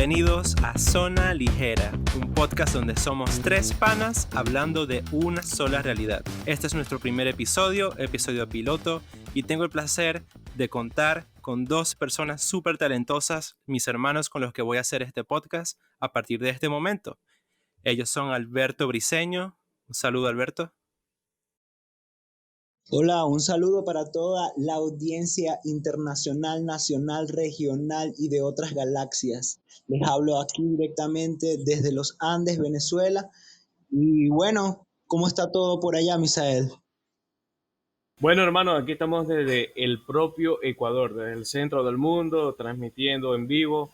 Bienvenidos a Zona Ligera, un podcast donde somos tres panas hablando de una sola realidad. Este es nuestro primer episodio piloto, y tengo el placer de contar con dos personas súper talentosas, mis hermanos con los que voy a hacer este podcast a partir de este momento. Ellos son Alberto Briceño. Un saludo, Alberto. Hola, un saludo para toda la audiencia internacional, nacional, regional y de otras galaxias. Les hablo aquí directamente desde los Andes, Venezuela. Y bueno, ¿cómo está todo por allá, Misael? Bueno, hermano, aquí estamos desde el propio Ecuador, desde el centro del mundo, transmitiendo en vivo,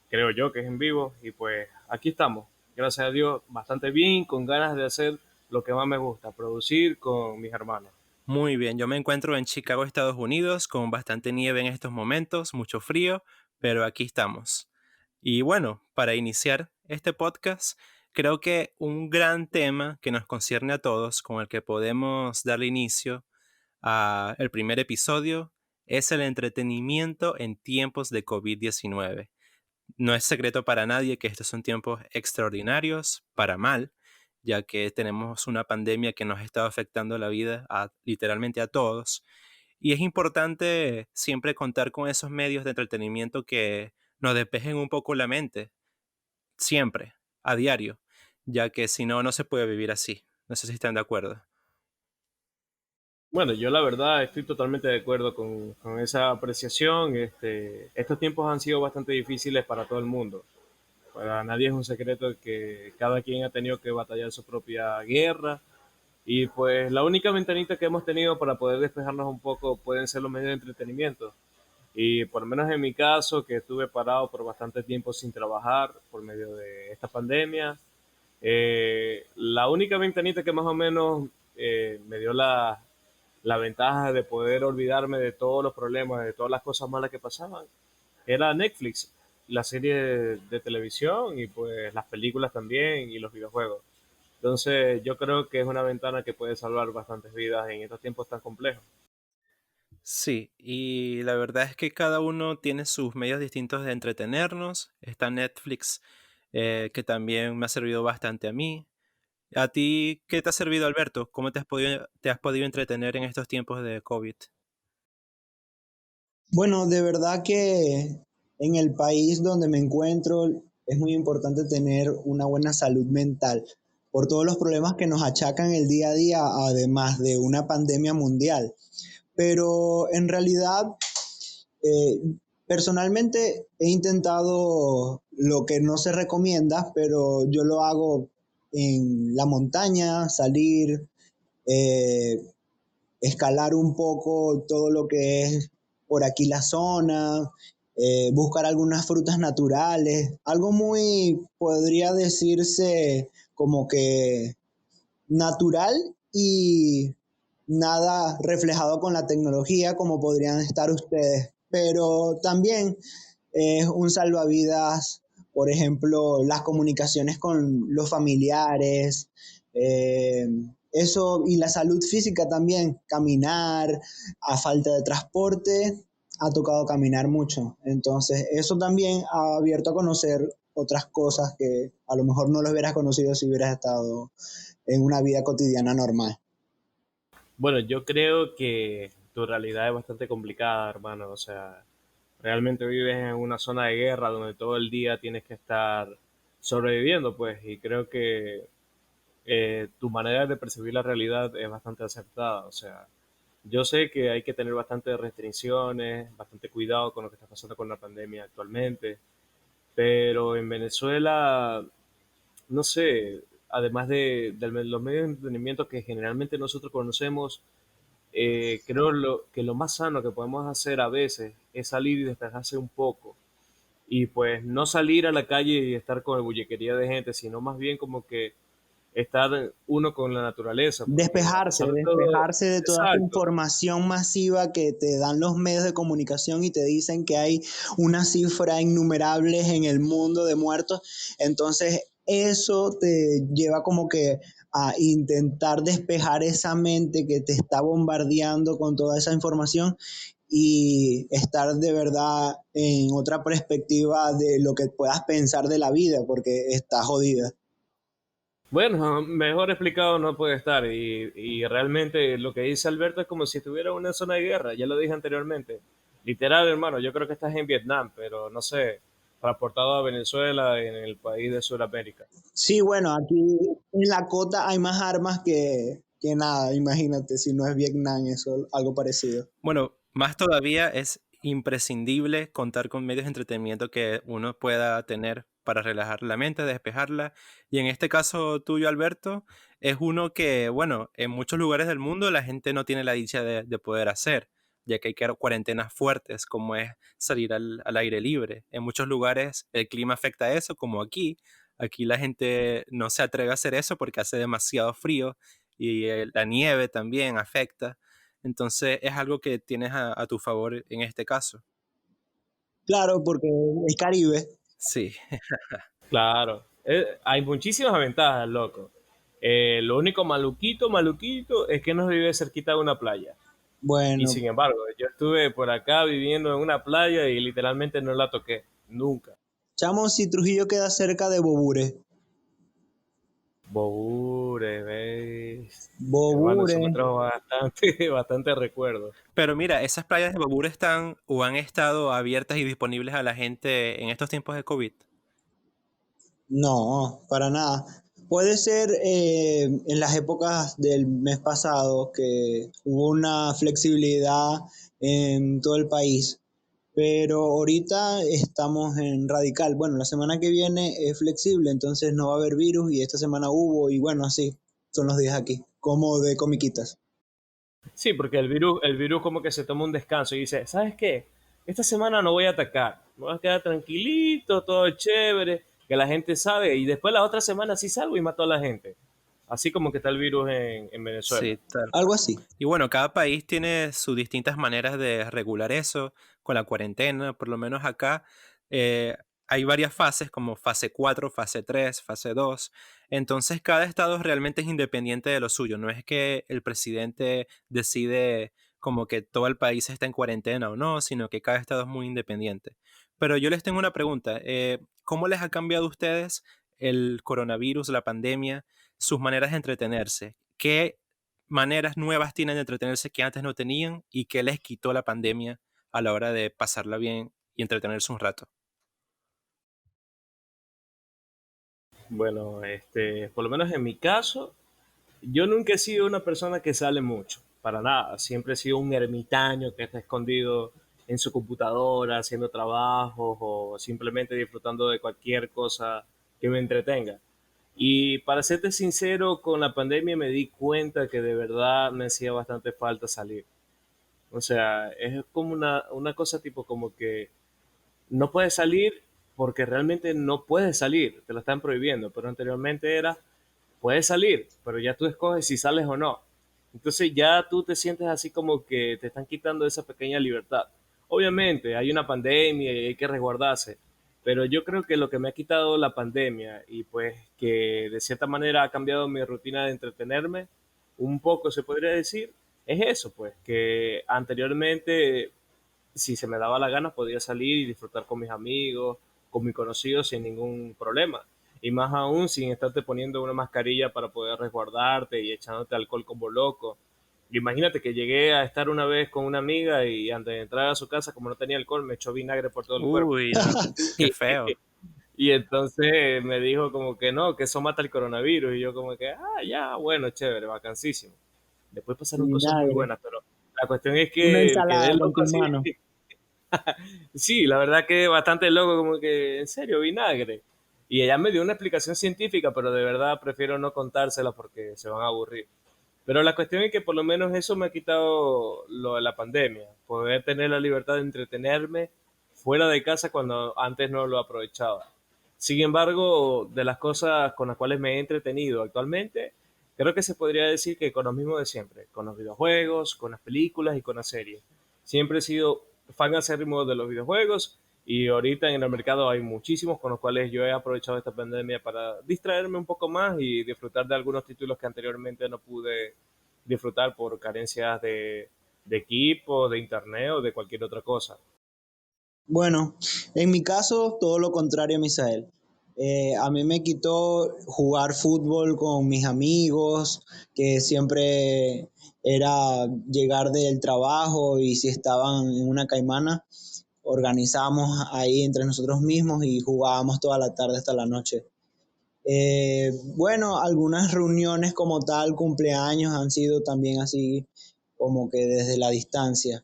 creo yo que es en vivo, y pues aquí estamos, gracias a Dios, bastante bien, con ganas de hacer lo que más me gusta, producir con mis hermanos. Muy bien, yo me encuentro en Chicago, Estados Unidos, con bastante nieve en estos momentos, mucho frío, pero aquí estamos. Y bueno, para iniciar este podcast, creo que un gran tema que nos concierne a todos, con el que podemos darle inicio a el primer episodio, es el entretenimiento en tiempos de COVID-19. No es secreto para nadie que estos son tiempos extraordinarios, para mal, ya que tenemos una pandemia que nos ha estado afectando la vida literalmente a todos. Y es importante siempre contar con esos medios de entretenimiento que nos despejen un poco la mente, siempre, a diario, ya que si no, no se puede vivir así. No sé si están de acuerdo. Bueno, yo la verdad estoy totalmente de acuerdo con esa apreciación. Estos tiempos han sido bastante difíciles para todo el mundo. Para nadie es un secreto que cada quien ha tenido que batallar su propia guerra. Y pues la única ventanita que hemos tenido para poder despejarnos un poco pueden ser los medios de entretenimiento. Y por lo menos en mi caso, que estuve parado por bastante tiempo sin trabajar por medio de esta pandemia, la única ventanita que más o menos me dio la ventaja de poder olvidarme de todos los problemas, de todas las cosas malas que pasaban, era Netflix, la serie de televisión y pues las películas también y los videojuegos. Entonces, yo creo que es una ventana que puede salvar bastantes vidas en estos tiempos tan complejos. Sí, y la verdad es que cada uno tiene sus medios distintos de entretenernos. Está Netflix, que también me ha servido bastante a mí. ¿A ti qué te ha servido, Alberto? ¿Cómo te has podido entretener en estos tiempos de COVID? Bueno, de verdad que en el país donde me encuentro es muy importante tener una buena salud mental por todos los problemas que nos achacan el día a día, además de una pandemia mundial. Pero en realidad, eh, personalmente he intentado lo que no se recomienda, pero yo lo hago en la montaña, salir, eh, escalar un poco todo lo que es por aquí la zona, buscar algunas frutas naturales, algo muy, podría decirse como que natural y nada reflejado con la tecnología como podrían estar ustedes, pero también es un salvavidas, por ejemplo, las comunicaciones con los familiares, eh, eso y la salud física también, caminar, a falta de transporte, ha tocado caminar mucho, entonces eso también ha abierto a conocer otras cosas que a lo mejor no lo hubieras conocido si hubieras estado en una vida cotidiana normal. Bueno, yo creo que tu realidad es bastante complicada, hermano. O sea, realmente vives en una zona de guerra donde todo el día tienes que estar sobreviviendo, pues, y creo que tu manera de percibir la realidad es bastante acertada. O sea, yo sé que hay que tener bastantes restricciones, bastante cuidado con lo que está pasando con la pandemia actualmente, pero en Venezuela, no sé, además de los medios de entretenimiento que generalmente nosotros conocemos, creo que lo más sano que podemos hacer a veces es salir y despejarse un poco. Y pues no salir a la calle y estar con el bullequería de gente, sino más bien como que estar uno con la naturaleza, porque a Despejarse, pesar de todo, despejarse de toda esta exacto, información masiva que te dan los medios de comunicación y te dicen que hay una cifra innumerable en el mundo de muertos. Entonces, eso te lleva como que a intentar despejar esa mente que te está bombardeando con toda esa información y estar de verdad en otra perspectiva de lo que puedas pensar de la vida, porque está jodida. Bueno, mejor explicado no puede estar y realmente lo que dice Alberto es como si estuviera en una zona de guerra, ya lo dije anteriormente. Literal, hermano, yo creo que estás en Vietnam, pero no sé, transportado a Venezuela en el país de Sudamérica. Sí, bueno, aquí en la costa hay más armas que nada, imagínate, si no es Vietnam, eso, algo parecido. Bueno, más todavía es imprescindible contar con medios de entretenimiento que uno pueda tener para relajar la mente, despejarla. Y en este caso tuyo, Alberto, es uno que, bueno, en muchos lugares del mundo la gente no tiene la dicha de poder hacer, ya que hay cuarentenas fuertes, como es salir al aire libre. En muchos lugares el clima afecta a eso, como aquí. Aquí la gente no se atreve a hacer eso porque hace demasiado frío y la nieve también afecta. Entonces es algo que tienes a tu favor en este caso. Claro, porque es Caribe. Sí, Claro, hay muchísimas ventajas, loco. Lo único maluquito, es que no vive cerquita de una playa. Y Bueno, sin embargo, yo estuve por acá viviendo en una playa y literalmente no la toqué, nunca. chamo, si Trujillo queda cerca de Bobure. Bobure, ¿ves? Hermano, eso Bobure, me trajo bastante, bastante recuerdo. pero mira, esas playas de Babur están o han estado abiertas y disponibles a la gente en estos tiempos de COVID. no, para nada. Puede ser en las épocas del mes pasado que hubo una flexibilidad en todo el país, pero ahorita estamos en radical. Bueno, la semana que viene es flexible, entonces no va a haber virus y esta semana hubo y bueno, así son los días aquí, como de comiquitas. Sí, porque el virus como que se toma un descanso y dice, ¿sabes qué? Esta semana no voy a atacar, me voy a quedar tranquilito, todo chévere, que la gente sabe, y después la otra semana sí salgo y mato a la gente. Así como que está el virus en Venezuela. Sí, tal Algo cual. así. Y bueno, cada país tiene sus distintas maneras de regular eso, con la cuarentena, por lo menos acá. Hay varias fases, como fase 4, fase 3, fase 2. Entonces, cada estado realmente es independiente de lo suyo. No es que el presidente decide como que todo el país está en cuarentena o no, sino que cada estado es muy independiente. Pero yo les tengo una pregunta. ¿Cómo les ha cambiado a ustedes el coronavirus, la pandemia, sus maneras de entretenerse? ¿Qué maneras nuevas tienen de entretenerse que antes no tenían y que les quitó la pandemia a la hora de pasarla bien y entretenerse un rato? Bueno, por lo menos en mi caso, yo nunca he sido una persona que sale mucho, para nada. Siempre he sido un ermitaño que está escondido en su computadora, haciendo trabajos o simplemente disfrutando de cualquier cosa que me entretenga. Y para serte sincero, con la pandemia me di cuenta que de verdad me hacía bastante falta salir. O sea, es como una cosa tipo como que no puedes salir porque realmente no puedes salir, te lo están prohibiendo, pero anteriormente era puedes salir, pero ya tú escoges si sales o no. Entonces ya tú te sientes así como que te están quitando esa pequeña libertad. Obviamente hay una pandemia y hay que resguardarse, pero yo creo que lo que me ha quitado la pandemia y pues que de cierta manera ha cambiado mi rutina de entretenerme, un poco se podría decir, es eso, pues que anteriormente si se me daba la gana, podía salir y disfrutar con mis amigos, con mis conocidos sin ningún problema. Y más aún sin estarte poniendo una mascarilla para poder resguardarte y echándote alcohol como loco. Imagínate que llegué a estar una vez con una amiga y antes de entrar a su casa, como no tenía alcohol, me echó vinagre por todo el cuerpo. Uy, no, qué feo. Y entonces me dijo como que no, que eso mata el coronavirus. Y yo como que, ya, bueno, chévere, vacancísimo. Después pasaron cosas muy Vinagre. buenas, pero la cuestión es Una que quedé ensalada con loco tus así. manos. Sí, la verdad que bastante loco, como que, en serio, vinagre. Y ella me dio una explicación científica, pero de verdad prefiero no contársela porque se van a aburrir. Pero la cuestión es que por lo menos eso me ha quitado lo de la pandemia, poder tener la libertad de entretenerme fuera de casa cuando antes no lo aprovechaba. Sin embargo, de las cosas con las cuales me he entretenido actualmente, creo que se podría decir que con lo mismo de siempre, con los videojuegos, con las películas y con las series. Siempre he sido fan acérrimo de los videojuegos y ahorita en el mercado hay muchísimos con los cuales yo he aprovechado esta pandemia para distraerme un poco más y disfrutar de algunos títulos que anteriormente no pude disfrutar por carencias de equipo, de internet o de cualquier otra cosa. Bueno, en mi caso, todo lo contrario, Misael. A mí me quitó jugar fútbol con mis amigos, que siempre era llegar del trabajo y si estaban en una caimana, organizábamos ahí entre nosotros mismos y jugábamos toda la tarde hasta la noche. Bueno, algunas reuniones como tal, cumpleaños, han sido también así como que desde la distancia.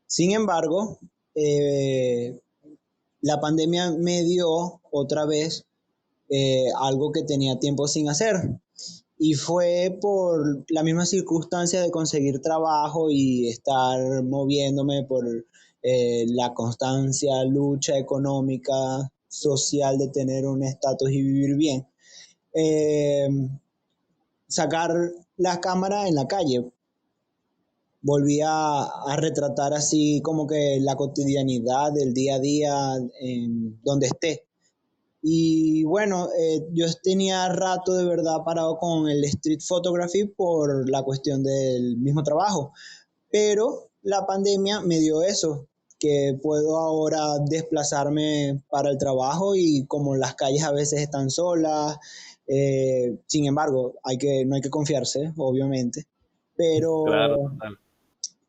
Sin embargo, eh, la pandemia me dio otra vez algo que tenía tiempo sin hacer. Y fue por la misma circunstancia de conseguir trabajo y estar moviéndome por la constancia, lucha económica, social de tener un estatus y vivir bien. Eh, Sacar la cámara en la calle. Volví a retratar así como que la cotidianidad del día a día en donde esté. Y bueno, yo tenía rato de verdad parado con el street photography por la cuestión del mismo trabajo, pero la pandemia me dio eso, que puedo ahora desplazarme para el trabajo y como las calles a veces están solas, sin embargo, no hay que confiarse, obviamente, Claro, pero, total.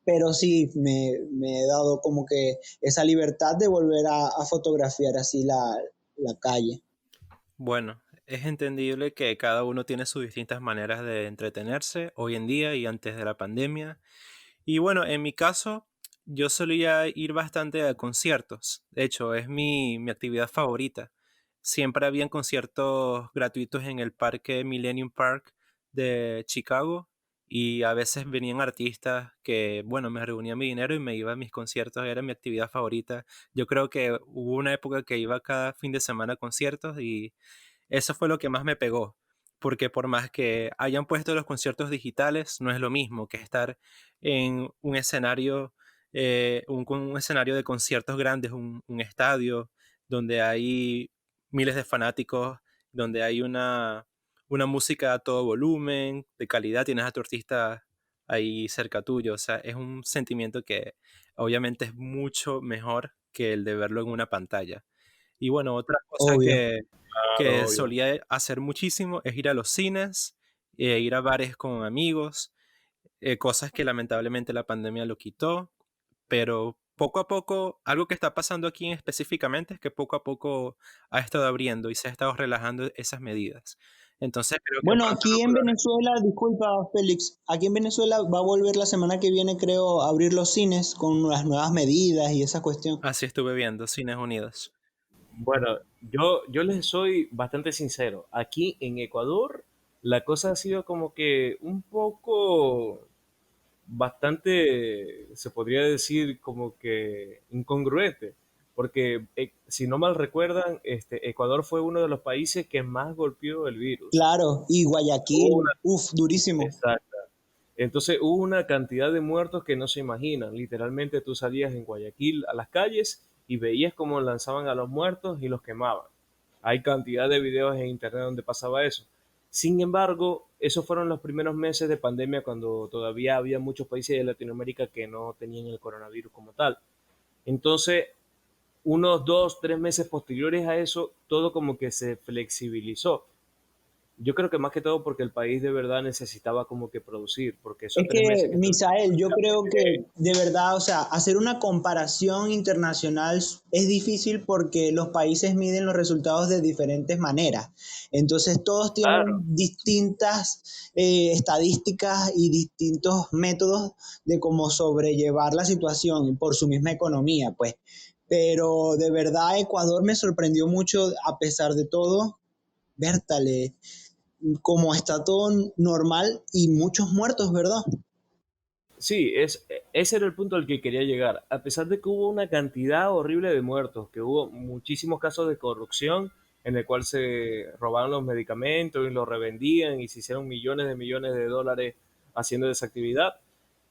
pero sí me he dado como que esa libertad de volver a fotografiar así la calle. Bueno, es entendible que cada uno tiene sus distintas maneras de entretenerse hoy en día y antes de la pandemia. Y bueno, en mi caso, yo solía ir bastante a conciertos. De hecho, es mi actividad favorita. Siempre habían conciertos gratuitos en el parque Millennium Park de Chicago y a veces venían artistas que, bueno, me reunían mi dinero y me iba a mis conciertos, era mi actividad favorita. Yo creo que hubo una época que iba cada fin de semana a conciertos y eso fue lo que más me pegó, porque por más que hayan puesto los conciertos digitales, no es lo mismo que estar en un escenario, un escenario de conciertos grandes, un estadio, donde hay miles de fanáticos, donde hay una música a todo volumen, de calidad, tienes a tu artista ahí cerca tuyo, o sea, es un sentimiento que obviamente es mucho mejor que el de verlo en una pantalla. Y bueno, otra cosa Obvio. que Claro, obvio. solía hacer muchísimo es ir a los cines, ir a bares con amigos, cosas que lamentablemente la pandemia lo quitó, pero poco a poco, algo que está pasando aquí específicamente es que poco a poco ha estado abriendo y se ha estado relajando esas medidas. Entonces creo que Bueno, pronto lo aquí en podrá. Venezuela, disculpa Félix, aquí en Venezuela va a volver la semana que viene, creo, a abrir los cines con las nuevas medidas y esa cuestión. Así estuve viendo, Cines Unidos. Bueno, yo les soy bastante sincero. Aquí en Ecuador la cosa ha sido como que un poco bastante, se podría decir como que incongruente, porque si no mal recuerdan, Ecuador fue uno de los países que más golpeó el virus. Claro, y Hubo una, Guayaquil, uff, durísimo. exacto. Entonces hubo una cantidad de muertos que no se imaginan. Literalmente tú salías en Guayaquil a las calles y veías cómo lanzaban a los muertos y los quemaban. Hay cantidad de videos en internet donde pasaba eso. Sin embargo, esos fueron los primeros meses de pandemia cuando todavía había muchos países de Latinoamérica que no tenían el coronavirus como tal. Entonces, unos 2, 3 meses posteriores a eso, todo como que se flexibilizó. Yo creo que más que todo porque el país de verdad necesitaba como que producir, porque esos Es 3 meses que, que estuvimos Misael, yo creo prácticamente. que de verdad, o sea, hacer una comparación internacional es difícil porque los países miden los resultados de diferentes maneras. Entonces, todos Claro, tienen distintas estadísticas y distintos métodos de cómo sobrellevar la situación por su misma economía, pues. Pero de verdad, Ecuador me sorprendió mucho, a pesar de todo, Bertale, como está todo normal y muchos muertos, ¿verdad? sí, ese era el punto al que quería llegar. A pesar de que hubo una cantidad horrible de muertos, que hubo muchísimos casos de corrupción en el cual se robaron los medicamentos y los revendían y se hicieron millones de dólares haciendo esa actividad,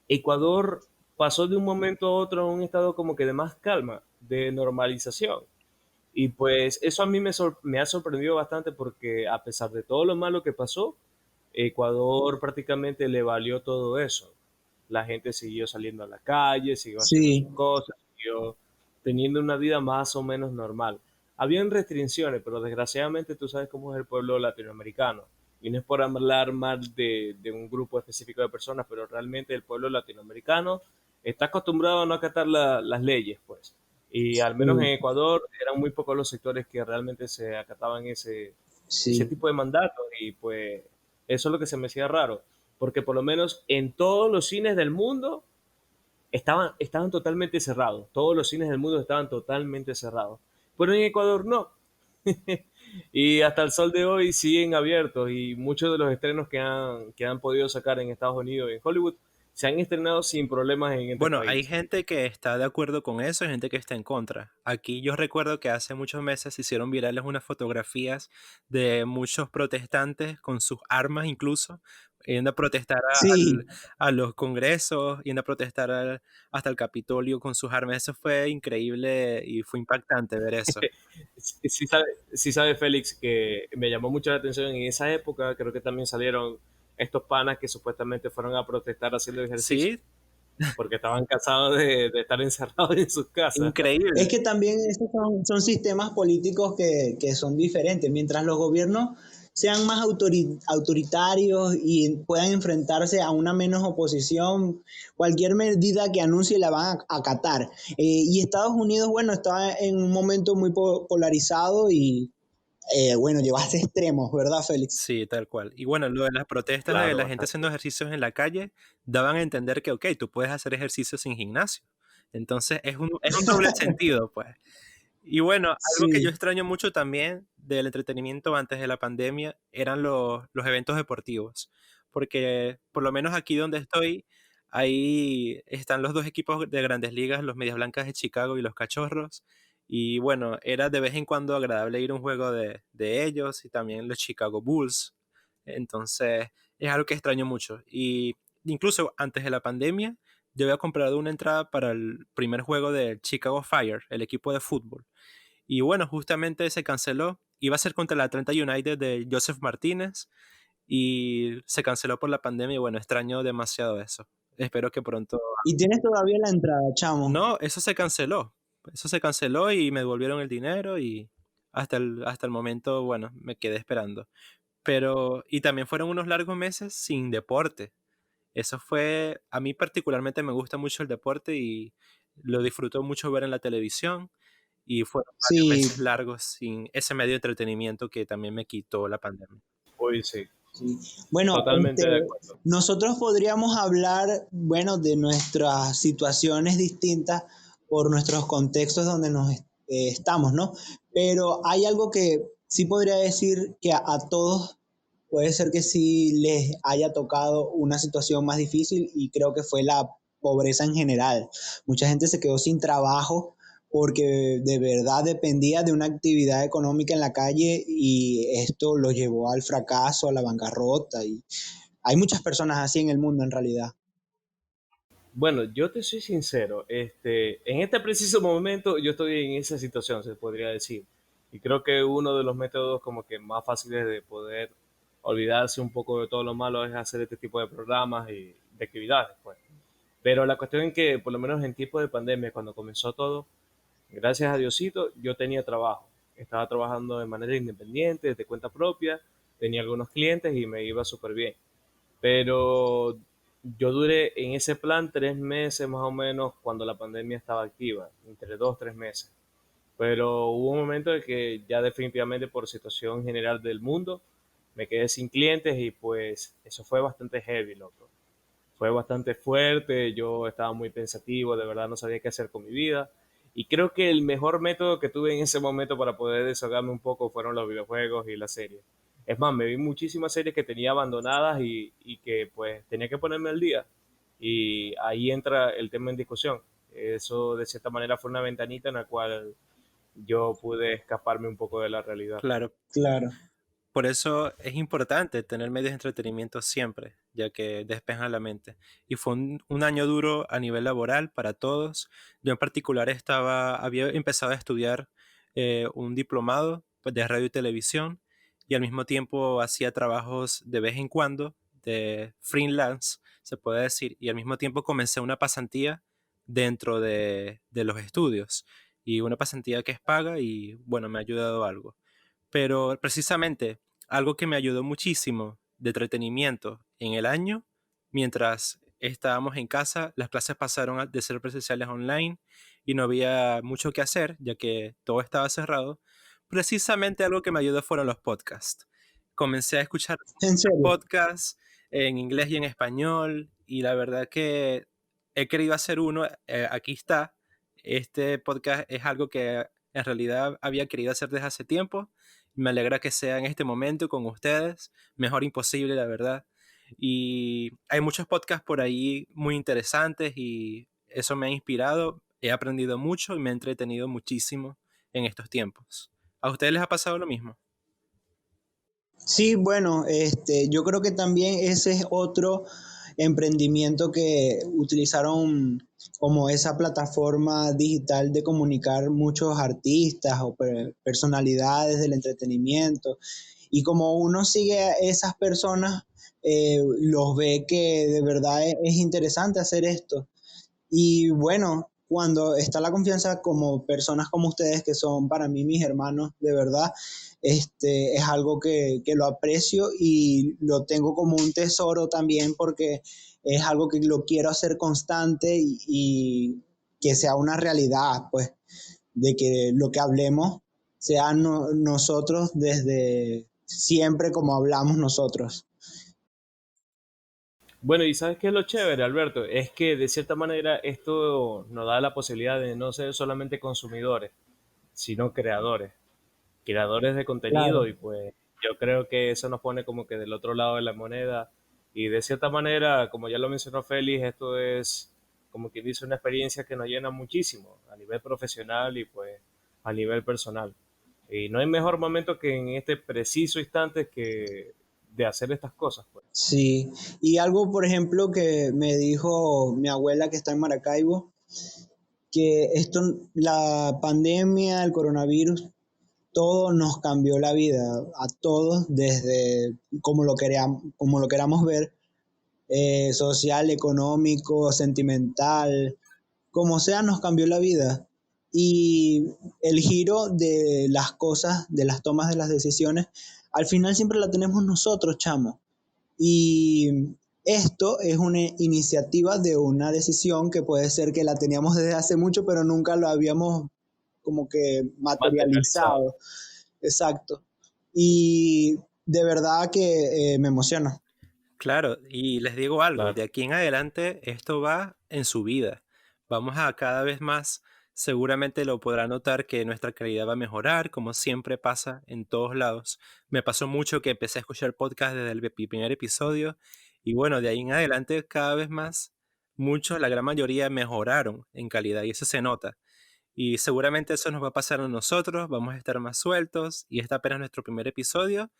Ecuador pasó de un momento a otro a un estado como que de más calma, de normalización. Y pues eso a mí me ha sorprendido bastante porque a pesar de todo lo malo que pasó, Ecuador prácticamente le valió todo eso. la gente siguió saliendo a la calle, siguió haciendo Sí, sus cosas, siguió teniendo una vida más o menos normal. Habían restricciones, pero desgraciadamente tú sabes cómo es el pueblo latinoamericano. Y no es por hablar mal de un grupo específico de personas, pero realmente el pueblo latinoamericano está acostumbrado a no acatar las leyes, pues. Y al menos en sí, Ecuador eran muy pocos los sectores que realmente se acataban ese sí. tipo de mandatos y pues eso es lo que se me hacía raro, porque por lo menos en todos los cines del mundo estaban totalmente cerrados, todos los cines del mundo estaban totalmente cerrados, pero en Ecuador no. Y hasta el sol de hoy siguen abiertos y muchos de los estrenos que han podido sacar en Estados Unidos y en Hollywood se han estrenado sin problemas en este Bueno, hay país. gente que está de acuerdo con eso y gente que está en contra. Aquí yo recuerdo que hace muchos meses se hicieron virales unas fotografías de muchos protestantes con sus armas incluso, yendo a protestar Sí, a los congresos, yendo a protestar hasta el Capitolio con sus armas. Eso fue increíble y fue impactante ver eso. Sí sabe Félix que me llamó mucho la atención en esa época, creo que también salieron estos panas que supuestamente fueron a protestar haciendo ejercicio Sí, porque estaban cansados de estar encerrados en sus casas. es increíble. que también esos son sistemas políticos que son diferentes. Mientras los gobiernos sean más autoritarios y puedan enfrentarse a una menos oposición, cualquier medida que anuncie la van a acatar. Y Estados Unidos, bueno, está en un momento muy polarizado y, bueno, llegó a ese extremos, ¿verdad, Félix? Sí, tal cual. Y bueno, lo de las protestas de Claro, la gente haciendo bastante. ejercicios en la calle daban a entender que, ok, tú puedes hacer ejercicio sin gimnasio. Entonces es un doble sentido, pues. Y bueno, algo que yo Sí. extraño mucho también del entretenimiento antes de la pandemia eran los eventos deportivos. Porque por lo menos aquí donde estoy, ahí están los dos equipos de grandes ligas, los Medias Blancas de Chicago y los Cachorros. Y bueno, era de vez en cuando agradable ir a un juego de ellos y también los Chicago Bulls. Entonces, es algo que extraño mucho. Y incluso antes de la pandemia, yo había comprado una entrada para el primer juego del Chicago Fire, el equipo de fútbol. Y bueno, justamente se canceló. Iba a ser contra la Atlanta United de Joseph Martínez y se canceló por la pandemia y bueno, extraño demasiado eso. Espero que pronto... Y tienes todavía la entrada, chamo. No, eso se canceló. Eso se canceló y me devolvieron el dinero y hasta el momento, bueno, me quedé esperando. Pero, y también fueron unos largos meses sin deporte. Eso fue, a mí particularmente me gusta mucho el deporte y lo disfruto mucho ver en la televisión y fueron varios Sí, meses largos sin ese medio de entretenimiento que también me quitó la pandemia. Hoy sí, sí. Bueno, totalmente de acuerdo. nosotros podríamos hablar, bueno, de nuestras situaciones distintas por nuestros contextos donde estamos, ¿no? Pero hay algo que sí podría decir que a todos puede ser que sí les haya tocado una situación más difícil y creo que fue la pobreza en general. Mucha gente se quedó sin trabajo porque de verdad dependía de una actividad económica en la calle y esto lo llevó al fracaso, a la bancarrota y hay muchas personas así en el mundo en realidad. Bueno, yo te soy sincero, en este preciso momento yo estoy en esa situación, se podría decir. Y creo que uno de los métodos como que más fáciles de poder olvidarse un poco de todo lo malo es hacer este tipo de programas y de actividades, pues. Pero la cuestión es que, por lo menos en tiempo de pandemia, cuando comenzó todo, gracias a Diosito, yo tenía trabajo. Estaba trabajando de manera independiente, de cuenta propia, tenía algunos clientes y me iba súper bien. Pero yo duré en ese plan 3 meses más o menos cuando la pandemia estaba activa, entre 2, 3 meses. Pero hubo un momento en que ya definitivamente por situación general del mundo me quedé sin clientes y pues eso fue bastante heavy, loco. Fue bastante fuerte, yo estaba muy pensativo, de verdad no sabía qué hacer con mi vida. Y creo que el mejor método que tuve en ese momento para poder desahogarme un poco fueron los videojuegos y las series. Es más, me vi muchísimas series que tenía abandonadas y que pues tenía que ponerme al día. Y ahí entra el tema en discusión. Eso de cierta manera fue una ventanita en la cual yo pude escaparme un poco de la realidad. Claro, Claro. por eso es importante tener medios de entretenimiento siempre, ya que despejan la mente. Y fue un año duro a nivel laboral para todos. Yo en particular había empezado a estudiar un diplomado pues, de radio y televisión y al mismo tiempo hacía trabajos de vez en cuando de freelance, se puede decir, y al mismo tiempo comencé una pasantía dentro de los estudios, y una pasantía que es paga y bueno, me ha ayudado algo. Pero precisamente algo que me ayudó muchísimo de entretenimiento en el año, mientras estábamos en casa, las clases pasaron de ser presenciales a online y no había mucho que hacer, ya que todo estaba cerrado. Precisamente algo que me ayudó fueron los podcasts. Comencé a escuchar En muchos serio. podcasts en inglés y en español, y la verdad que he querido hacer uno, aquí está. Este podcast es algo que en realidad había querido hacer desde hace tiempo. Me alegra que sea en este momento con ustedes. Mejor imposible, la verdad. Y hay muchos podcasts por ahí muy interesantes y eso me ha inspirado. He aprendido mucho y me he entretenido muchísimo en estos tiempos. ¿A ustedes les ha pasado lo mismo? Sí, bueno, yo creo que también ese es otro emprendimiento que utilizaron como esa plataforma digital de comunicar muchos artistas o personalidades del entretenimiento. Y como uno sigue a esas personas, los ve que de verdad es interesante hacer esto. Y bueno, cuando está la confianza como personas como ustedes, que son para mí mis hermanos, de verdad, es algo que lo aprecio y lo tengo como un tesoro también porque es algo que lo quiero hacer constante y que sea una realidad, pues, de que lo que hablemos sea nosotros desde siempre como hablamos nosotros. Bueno, y ¿sabes qué es lo chévere, Alberto? Es que de cierta manera esto nos da la posibilidad de no ser solamente consumidores, sino creadores de contenido, Claro. y pues yo creo que eso nos pone como que del otro lado de la moneda, y de cierta manera, como ya lo mencionó Félix, esto es como quien dice una experiencia que nos llena muchísimo a nivel profesional y pues a nivel personal. Y no hay mejor momento que en este preciso instante que de hacer estas cosas, pues. Sí, y algo, por ejemplo, que me dijo mi abuela que está en Maracaibo, que esto, la pandemia, el coronavirus, todo nos cambió la vida a todos desde como lo queramos ver, social, económico, sentimental, como sea, nos cambió la vida. Y el giro de las cosas, de las tomas de las decisiones, al final siempre la tenemos nosotros, chamo. Y esto es una iniciativa de una decisión que puede ser que la teníamos desde hace mucho, pero nunca lo habíamos como que Materializado. materializado. Exacto. Y de verdad que me emociona. Claro, y les digo algo, de Claro. aquí en adelante esto va en su vida. Vamos a cada vez más, seguramente lo podrá notar que nuestra calidad va a mejorar, como siempre pasa en todos lados. Me pasó mucho que empecé a escuchar podcast desde el primer episodio y bueno, de ahí en adelante cada vez más, muchos, la gran mayoría mejoraron en calidad y eso se nota. Y seguramente eso nos va a pasar a nosotros, vamos a estar más sueltos y este apenas nuestro primer episodio.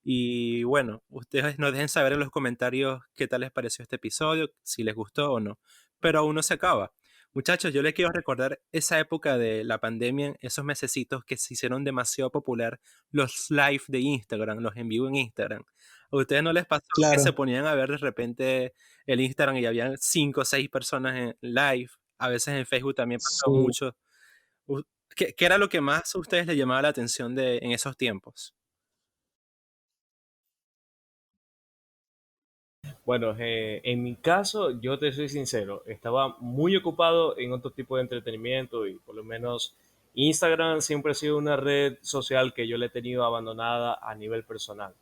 Y bueno, ustedes nos dejen saber en los comentarios qué tal les pareció este episodio, si les gustó o no. Pero aún no se acaba. Muchachos, yo les quiero recordar esa época de la pandemia, esos mesecitos que se hicieron demasiado popular, los live de Instagram, los en vivo en Instagram. ¿A ustedes no les pasó que se Claro. ponían a ver de repente el Instagram y habían 5 o 6 personas en live? A veces en Facebook también pasó Sí. mucho. ¿Qué era lo que más a ustedes les llamaba la atención en esos tiempos? Bueno, en mi caso, yo te soy sincero, estaba muy ocupado en otro tipo de entretenimiento y por lo menos Instagram siempre ha sido una red social que yo le he tenido abandonada a nivel personal.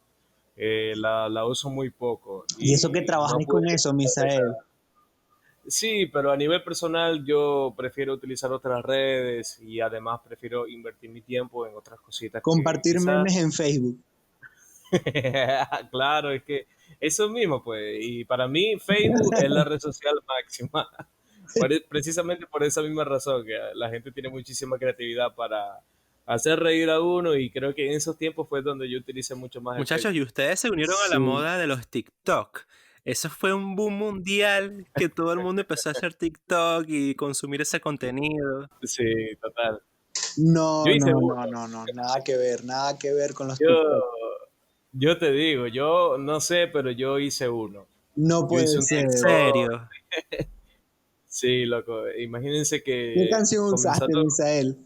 La uso muy poco Y eso que y no trabajáis pude con eso, disfrutar de esa. Misael. Sí, pero a nivel personal yo prefiero utilizar otras redes y además prefiero invertir mi tiempo en otras cositas que Compartir quizás. memes en Facebook. Claro, es que eso mismo, pues, y para mí Facebook es la red social máxima, precisamente por esa misma razón, que la gente tiene muchísima creatividad para hacer reír a uno y creo que en esos tiempos fue donde yo utilicé mucho más el Muchachos, Facebook. y ustedes se unieron a la Sí. moda de los TikTok. Eso fue un boom mundial que todo el mundo empezó a hacer TikTok y consumir ese contenido. Sí, total. Yo No, hice no, no, uno, no, no, nada que ver con los yo, TikTok. Yo te digo, yo no sé, pero yo hice uno. No Yo hice puede un ser. ¿En TikTok. serio? Sí, loco. Imagínense ¿Qué que canción usaste, comenzando, Misael?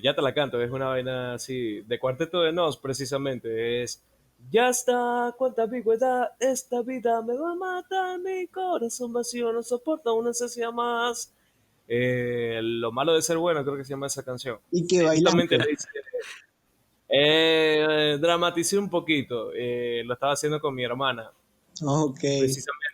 ya te la canto, es una vaina así, de Cuarteto de Nos, precisamente, es, ya está, cuánta ambigüedad, esta vida me va a matar, mi corazón vacío no soporta una necesidad más. Lo malo de ser bueno, creo que se llama esa canción. ¿Y qué Y justamente bailaste? le dice, dramaticé un poquito, lo estaba haciendo con mi hermana, Ok. precisamente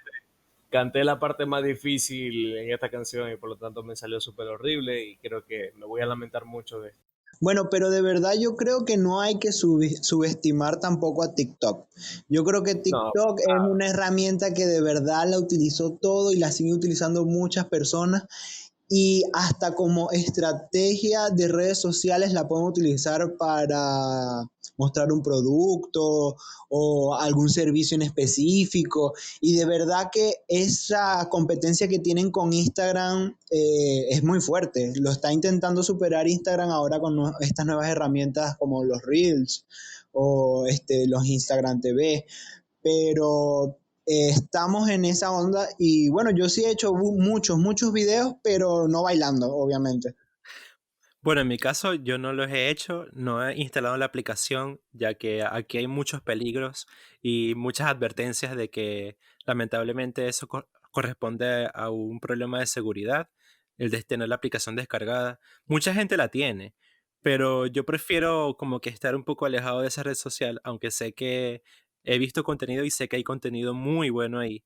canté la parte más difícil en esta canción y por lo tanto me salió súper horrible y creo que me voy a lamentar mucho de esto. Bueno, pero de verdad yo creo que no hay que subestimar tampoco a TikTok. Yo creo que No, TikTok es una herramienta que de verdad la utilizó todo y la sigue utilizando muchas personas y hasta como estrategia de redes sociales la pueden utilizar para mostrar un producto o algún servicio en específico. Y de verdad que esa competencia que tienen con Instagram es muy fuerte. Lo está intentando superar Instagram ahora con estas nuevas herramientas como los Reels o los Instagram TV, pero estamos en esa onda y bueno, yo sí he hecho muchos videos, pero no bailando, obviamente. Bueno, en mi caso yo no los he hecho, no he instalado la aplicación, ya que aquí hay muchos peligros y muchas advertencias de que lamentablemente eso corresponde a un problema de seguridad, el de tener la aplicación descargada. Mucha gente la tiene, pero yo prefiero como que estar un poco alejado de esa red social, aunque sé que he visto contenido y sé que hay contenido muy bueno ahí,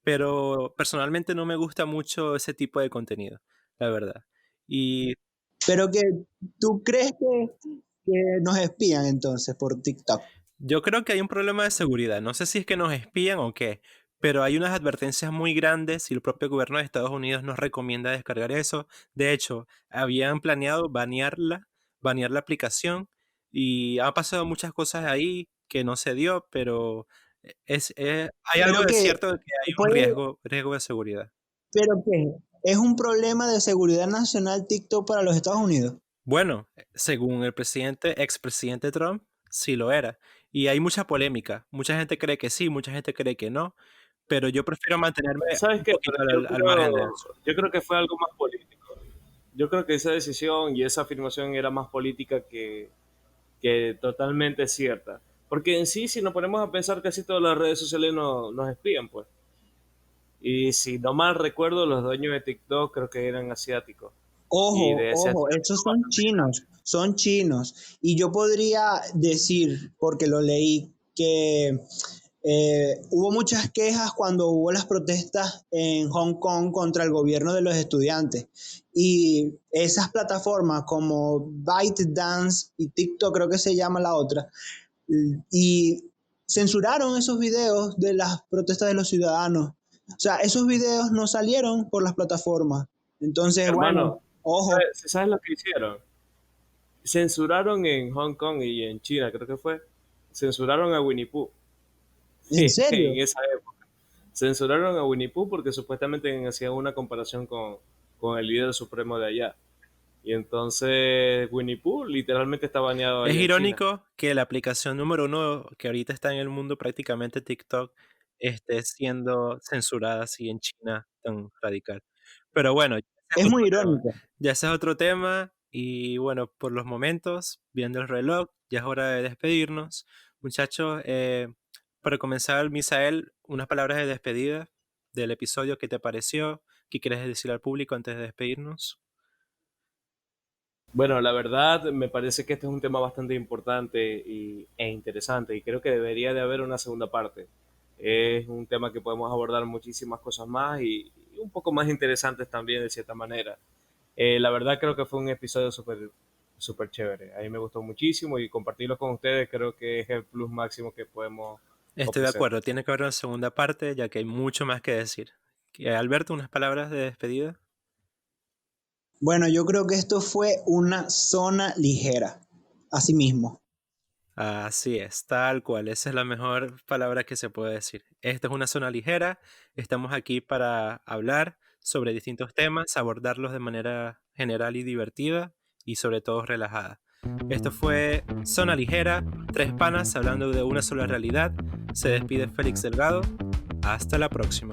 pero personalmente no me gusta mucho ese tipo de contenido, la verdad. Y Pero que tú crees que nos espían entonces por TikTok. yo creo que hay un problema de seguridad. No sé si es que nos espían o qué, pero hay unas advertencias muy grandes y el propio gobierno de Estados Unidos nos recomienda descargar eso. De hecho, habían planeado banear la aplicación y ha pasado muchas cosas ahí que no se dio, pero hay algo Pero de que cierto de que hay un puede, riesgo de seguridad. pero que es un problema de seguridad nacional TikTok para los Estados Unidos. Bueno, según el expresidente Trump, sí lo era. Y hay mucha polémica. Mucha gente cree que sí, mucha gente cree que no, pero yo prefiero mantenerme ¿sabes un qué? poquito Pero al margen de eso. yo creo que fue algo más político. Yo creo que esa decisión y esa afirmación era más política que totalmente cierta. Porque en sí, si nos ponemos a pensar, casi todas las redes sociales nos espían, pues. Y si no mal recuerdo, los dueños de TikTok creo que eran asiáticos. Y Ojo, de ese ojo, asiático estos son bastante grande. chinos, son chinos. Y yo podría decir, porque lo leí, que hubo muchas quejas cuando hubo las protestas en Hong Kong contra el gobierno de los estudiantes. Y esas plataformas como ByteDance y TikTok, creo que se llama la otra, y censuraron esos videos de las protestas de los ciudadanos. O sea, esos videos no salieron por las plataformas. Entonces, bueno, Hermano, ojo, si sabes lo que hicieron? Censuraron en Hong Kong y en China, creo que fue. Censuraron a Winnie Pooh. ¿en En serio? esa época. Censuraron a Winnie Pooh porque supuestamente hacían una comparación con el líder supremo de allá. Y entonces Winnie Pooh literalmente está baneado Es allá en China. irónico que la aplicación número uno que ahorita está en el mundo, prácticamente TikTok, esté siendo censurada así en China tan radical. Pero bueno, Es muy irónico. ya ese es otro tema y bueno, por los momentos, viendo el reloj, ya es hora de despedirnos. Muchachos, para comenzar, Misael, unas palabras de despedida del episodio, ¿qué te pareció? ¿Qué quieres decir al público antes de despedirnos? Bueno, la verdad me parece que este es un tema bastante importante e interesante y creo que debería de haber una segunda parte. Es un tema que podemos abordar muchísimas cosas más y un poco más interesantes también de cierta manera. La verdad creo que fue un episodio súper chévere. A mí me gustó muchísimo y compartirlo con ustedes creo que es el plus máximo que podemos Estoy de ofrecer. acuerdo, tiene que haber una segunda parte, ya que hay mucho más que decir. Alberto, unas palabras de despedida. Bueno, yo creo que esto fue una zona ligera, así mismo. Así es, tal cual, esa es la mejor palabra que se puede decir. Esta es una zona ligera, estamos aquí para hablar sobre distintos temas, abordarlos de manera general y divertida y sobre todo relajada. Esto fue Zona Ligera, tres panas hablando de una sola realidad. Se despide Félix Delgado. Hasta la próxima.